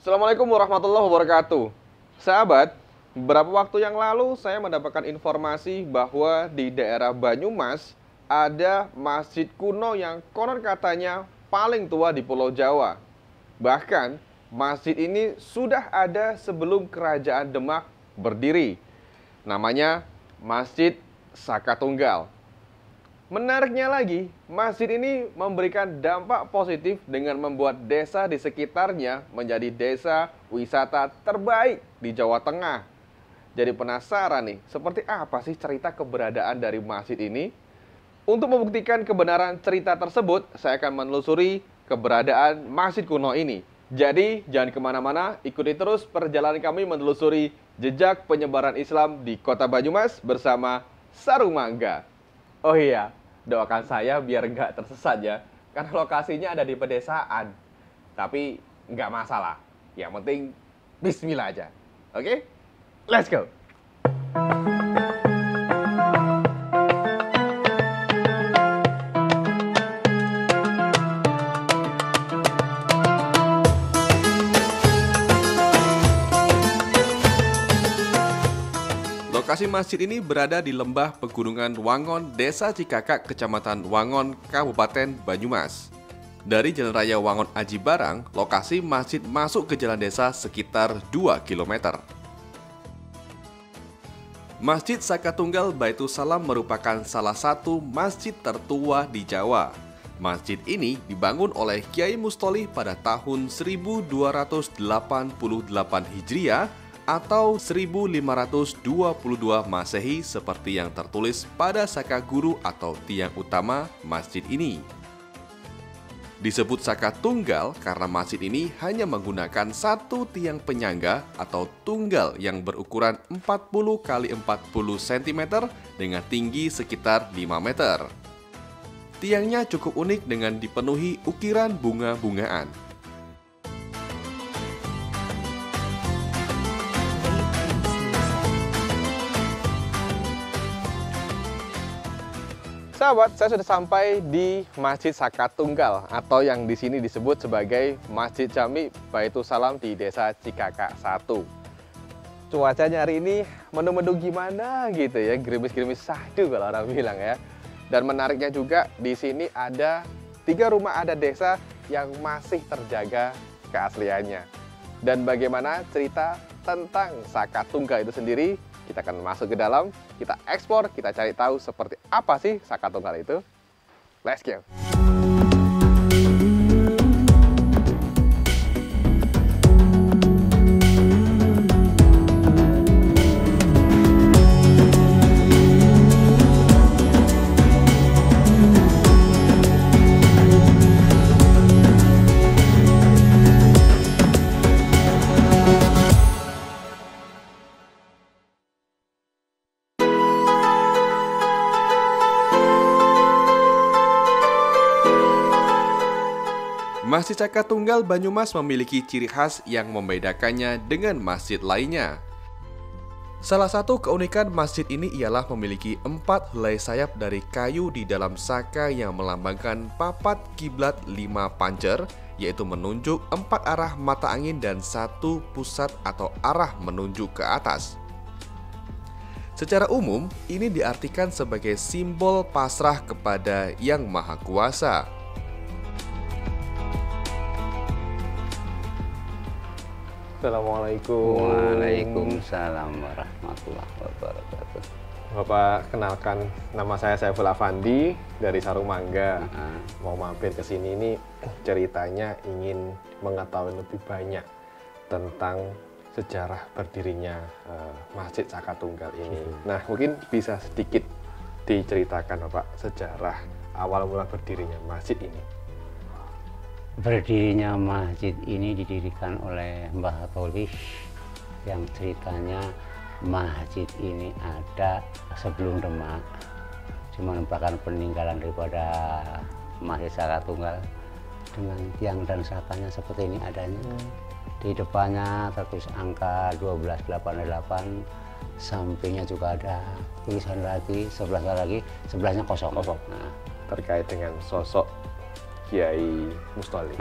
Assalamualaikum warahmatullahi wabarakatuh. Sahabat, beberapa waktu yang lalu saya mendapatkan informasi bahwa di daerah Banyumas ada masjid kuno yang konon katanya paling tua di Pulau Jawa. Bahkan, masjid ini sudah ada sebelum Kerajaan Demak berdiri. Namanya Masjid Saka Tunggal. Menariknya lagi, masjid ini memberikan dampak positif dengan membuat desa di sekitarnya menjadi desa wisata terbaik di Jawa Tengah. Jadi penasaran nih, seperti apa sih cerita keberadaan dari masjid ini? Untuk membuktikan kebenaran cerita tersebut, saya akan menelusuri keberadaan masjid kuno ini. Jadi jangan kemana-mana, ikuti terus perjalanan kami menelusuri jejak penyebaran Islam di Kota Banyumas bersama Sarung Mangga. Oh iya, doakan saya biar nggak tersesat ya, karena lokasinya ada di pedesaan. Tapi nggak masalah, yang penting bismillah aja. Oke? Let's go! Lokasi masjid ini berada di lembah pegunungan Wangon, Desa Cikakak, Kecamatan Wangon, Kabupaten Banyumas. Dari Jalan Raya Wangon Aji Barang, lokasi masjid masuk ke jalan desa sekitar 2 km. Masjid Saka Tunggal Baitul Salam merupakan salah satu masjid tertua di Jawa. Masjid ini dibangun oleh Kiai Mustolih pada tahun 1288 Hijriah atau 1522 Masehi seperti yang tertulis pada Saka Guru atau tiang utama masjid ini. Disebut Saka Tunggal karena masjid ini hanya menggunakan satu tiang penyangga atau tunggal yang berukuran 40 x 40 cm dengan tinggi sekitar 5 meter. Tiangnya cukup unik dengan dipenuhi ukiran bunga-bungaan. Sahabat, saya sudah sampai di Masjid Saka Tunggal atau yang di sini disebut sebagai Masjid Jami Baitul Salam di Desa Cikakak 1. Cuacanya hari ini mendung-mendung gimana gitu ya, gerimis-gerimis sahdu kalau orang bilang ya. Dan menariknya juga di sini ada 3 rumah adat desa yang masih terjaga keasliannya. Dan bagaimana cerita tentang Saka Tunggal itu sendiri, kita akan masuk ke dalam, kita eksplor, kita cari tahu seperti apa sih Saka Tunggal itu. Let's go! Masjid Saka Tunggal Banyumas memiliki ciri khas yang membedakannya dengan masjid lainnya. Salah satu keunikan masjid ini ialah memiliki 4 helai sayap dari kayu di dalam saka yang melambangkan papat kiblat 5 pancer, yaitu menunjuk 4 arah mata angin dan 1 pusat atau arah menunjuk ke atas. Secara umum, ini diartikan sebagai simbol pasrah kepada Yang Maha Kuasa. Assalamualaikum. Waalaikumsalam warahmatullahi wabarakatuh. Bapak, kenalkan, nama saya Saiful Afandi dari Sarung Mangga. Mau mampir ke sini ini ceritanya ingin mengetahui lebih banyak tentang sejarah berdirinya Masjid Saka Tunggal ini. Nah, mungkin bisa sedikit diceritakan Bapak sejarah awal mula berdirinya masjid ini. Berdirinya masjid ini didirikan oleh Mbah Tolih, yang ceritanya masjid ini ada sebelum Demak, cuma merupakan peninggalan daripada Masjid Saka Tunggal dengan tiang dan sakanya seperti ini adanya. Di depannya tertulis angka 1288, sampingnya juga ada tulisan lagi, sebelahnya kosong. Nah, terkait dengan sosok Kiai Mustolih.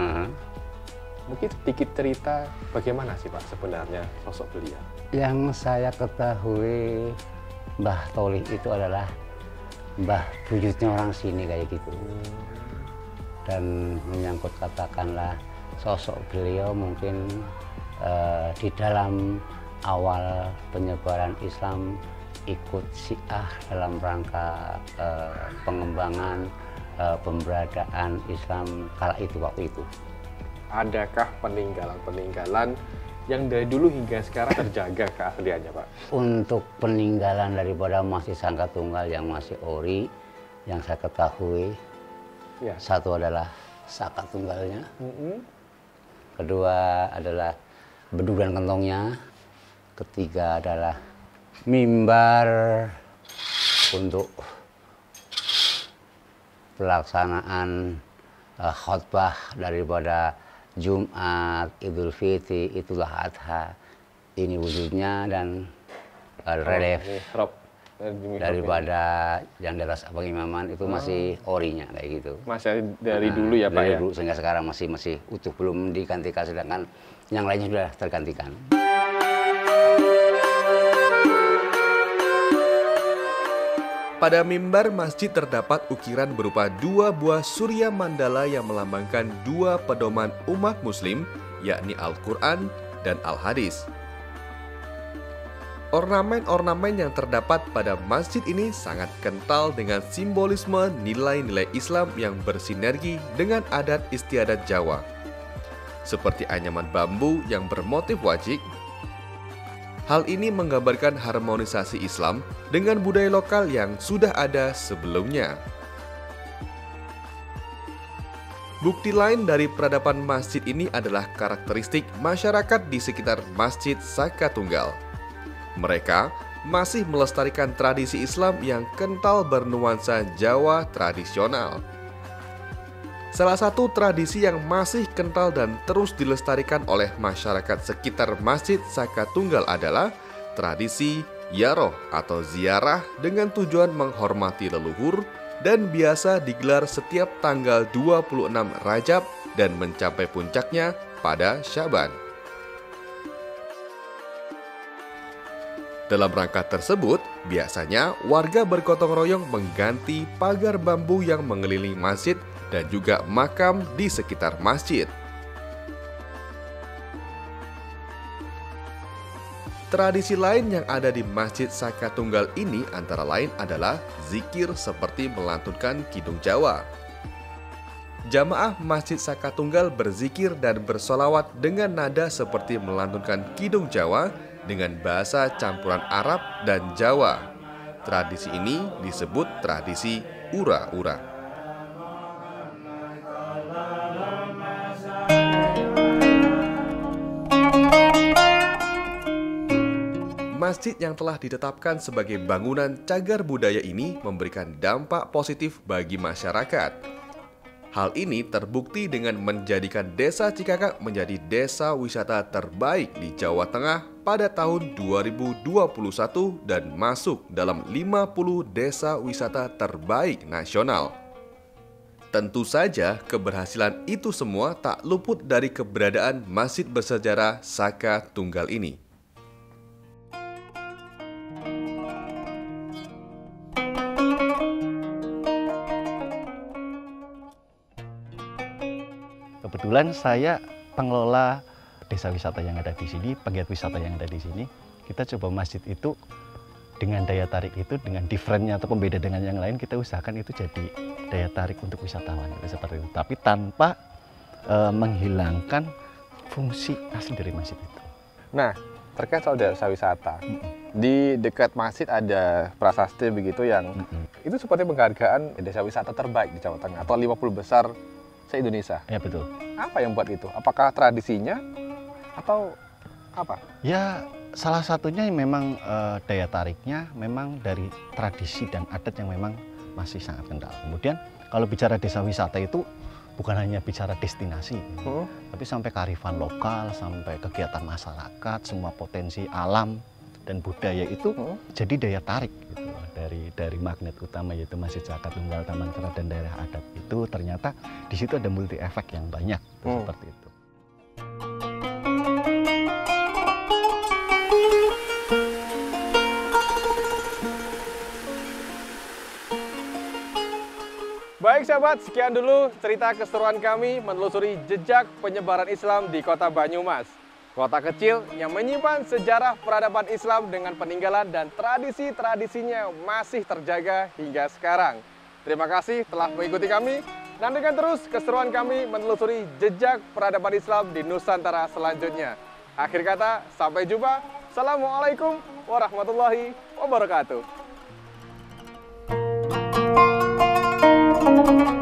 Mungkin sedikit cerita bagaimana sih Pak sebenarnya sosok beliau? Yang saya ketahui Mbah Tolih itu adalah mbah buyutnya orang sini kayak gitu. Dan menyangkut katakanlah sosok beliau mungkin di dalam awal penyebaran Islam ikut Syiah dalam rangka pengembangan pemberadaan Islam kala itu waktu itu. Adakah peninggalan-peninggalan yang dari dulu hingga sekarang terjaga keasliannya Pak? Untuk peninggalan daripada Masjid Sangka Tunggal yang masih ori, yang saya ketahui, Ya. satu adalah Saka Tunggalnya, kedua adalah beduk dan kentongnya, ketiga adalah mimbar untuk pelaksanaan khutbah daripada Jumat, Idul Fitri, Idul Adha. Ini wujudnya dan relief daripada yang di atas pengimaman itu masih orinya kayak gitu. Masih dari dulu ya Pak dari ya? dulu sehingga sekarang masih utuh, belum digantikan, sedangkan yang lainnya sudah tergantikan. Pada mimbar masjid terdapat ukiran berupa dua buah surya mandala yang melambangkan dua pedoman umat muslim, yakni Al-Quran dan Al-Hadis. Ornamen-ornamen yang terdapat pada masjid ini sangat kental dengan simbolisme nilai-nilai Islam yang bersinergi dengan adat istiadat Jawa. Seperti anyaman bambu yang bermotif wajik. Hal ini menggambarkan harmonisasi Islam dengan budaya lokal yang sudah ada sebelumnya. Bukti lain dari peradaban masjid ini adalah karakteristik masyarakat di sekitar Masjid Saka Tunggal. Mereka masih melestarikan tradisi Islam yang kental bernuansa Jawa tradisional. Salah satu tradisi yang masih kental dan terus dilestarikan oleh masyarakat sekitar Masjid Saka Tunggal adalah tradisi Yaroh atau ziarah dengan tujuan menghormati leluhur dan biasa digelar setiap tanggal 26 Rajab dan mencapai puncaknya pada Syaban. Dalam rangka tersebut, biasanya warga bergotong royong mengganti pagar bambu yang mengelilingi masjid dan juga makam di sekitar masjid. Tradisi lain yang ada di Masjid Saka Tunggal ini antara lain adalah zikir seperti melantunkan Kidung Jawa. Jamaah Masjid Saka Tunggal berzikir dan bersolawat dengan nada seperti melantunkan Kidung Jawa dengan bahasa campuran Arab dan Jawa. Tradisi ini disebut tradisi ura-ura. Masjid yang telah ditetapkan sebagai bangunan cagar budaya ini memberikan dampak positif bagi masyarakat. Hal ini terbukti dengan menjadikan Desa Cikakak menjadi desa wisata terbaik di Jawa Tengah pada tahun 2021 dan masuk dalam 50 desa wisata terbaik nasional. Tentu saja keberhasilan itu semua tak luput dari keberadaan masjid bersejarah Saka Tunggal ini. Kebetulan saya pengelola desa wisata yang ada di sini, penggiat wisata yang ada di sini. Kita coba masjid itu dengan daya tarik itu, dengan differentnya atau pembeda dengan yang lain, kita usahakan itu jadi daya tarik untuk wisatawan itu seperti itu. Tapi tanpa menghilangkan fungsi asli dari masjid itu. Nah, terkait soal desa wisata, di dekat masjid ada prasasti begitu yang itu seperti penghargaan desa wisata terbaik di Jawa Tengah atau 50 besar se-Indonesia. Ya betul. Apa yang buat itu? Apakah tradisinya atau apa? Ya salah satunya memang daya tariknya memang dari tradisi dan adat yang memang masih sangat kental. Kemudian kalau bicara desa wisata itu bukan hanya bicara destinasi, tapi sampai kearifan lokal, sampai kegiatan masyarakat, semua potensi alam dan budaya itu jadi daya tarik gitu. Dari magnet utama yaitu Masjid Saka Tunggal, Taman Kera dan daerah adat itu ternyata di situ ada multi efek yang banyak seperti itu. Baik sahabat, sekian dulu cerita keseruan kami menelusuri jejak penyebaran Islam di kota Banyumas. Kota kecil yang menyimpan sejarah peradaban Islam dengan peninggalan dan tradisi-tradisinya masih terjaga hingga sekarang. Terima kasih telah mengikuti kami. Nantikan terus keseruan kami menelusuri jejak peradaban Islam di Nusantara selanjutnya. Akhir kata, sampai jumpa. Assalamualaikum warahmatullahi wabarakatuh. Thank you.